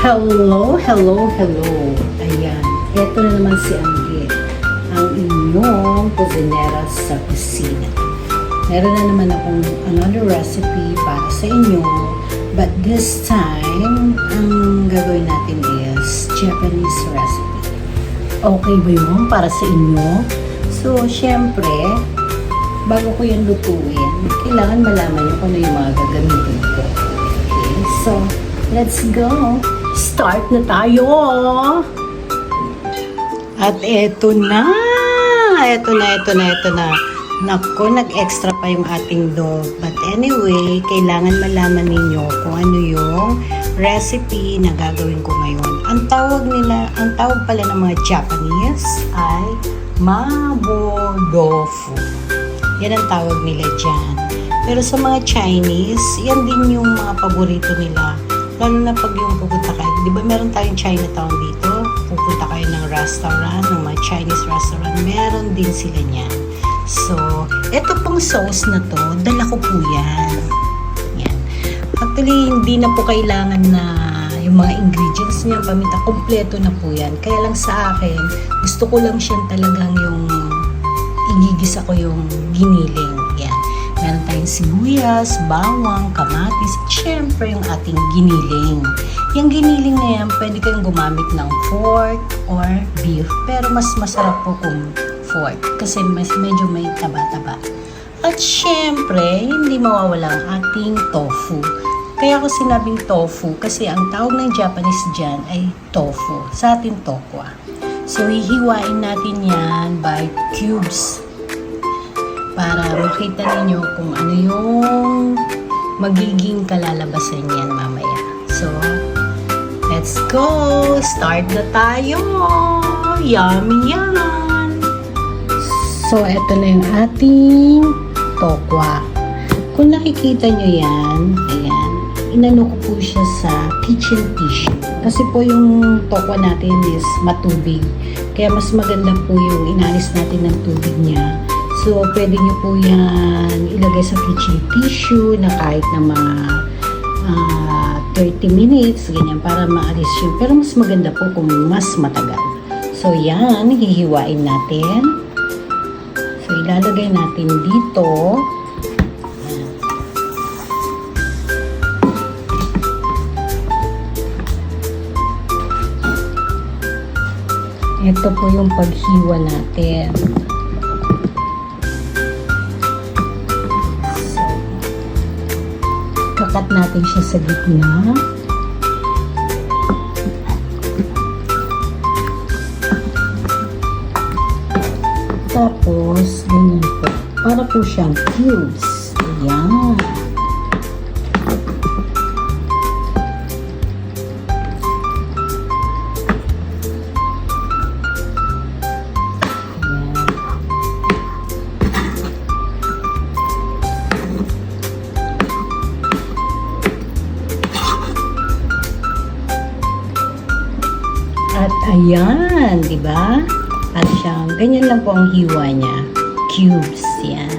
Hello, hello, hello. Ayan, eto na naman si Angge, ang inyong kusinera sa kusina. Meron na naman akong another recipe para sa inyo, but this time, ang gagawin natin is Japanese recipe. Okay ba yun para sa inyo? So, syempre, bago ko yan lutuin, kailangan malaman nyo kung ano yung mga gagamitin ko. Okay, so, let's go! Start na tayo! At eto na! Eto na. Naku, nag-extra pa yung ating dough. But anyway, kailangan malaman ninyo kung ano yung recipe na gagawin ko ngayon. Ang tawag pala ng mga Japanese ay mabodofu. Yan ang tawag nila dyan. Pero sa mga Chinese, yan din yung mga paborito nila. Lalo na pag yung pupunta kayo, di ba meron tayong Chinatown dito? Pupunta kayo ng restaurant, ng mga Chinese restaurant, meron din sila niyan. So, eto pong sauce na to, dala ko po yan. Yan. Actually, hindi na po kailangan na yung mga ingredients niya, paminta, kompleto na po yan. Kaya lang sa akin, gusto ko lang siyang talagang yung igigisa ko yung giniling. Yan. Meron tayong sibuyas, bawang, kamatis, at syempre yung ating giniling. Yung giniling na yan, pwede kayong gumamit ng pork or beef. Pero mas masarap po kung pork kasi medyo may taba-taba. At syempre, hindi mawawala ang ating tofu. Kaya ako sinabing tofu kasi ang tawag ng Japanese dyan ay tofu. Sa atin, tokwa. So, hihiwain natin yan by cubes para makita ninyo kung ano yung magiging kalalabasan niyan mamaya. So, let's go! Start na tayo! Yummy yan! So, eto na yung ating tokwa. Kung nakikita nyo yan, ayan, inano ko po siya sa kitchen tissue. Kasi po yung tokwa natin is matubig. Kaya mas maganda po yung inalis natin ng tubig niya. So, pwede nyo po yan ilagay sa kitchen tissue na kahit na mga 30 minutes, ganyan, para maalis yun. Pero mas maganda po kung mas matagal. So, yan, hihiwain natin. So, ilalagay natin dito. Ito po yung paghiwa natin. Kakat natin siya sa gitna. Tapos, ganyan po. Para po siyang cubes. Ayan. At ayan, di ba? At siyang, ganyan lang po ang hiwa niya. Cubes, yan.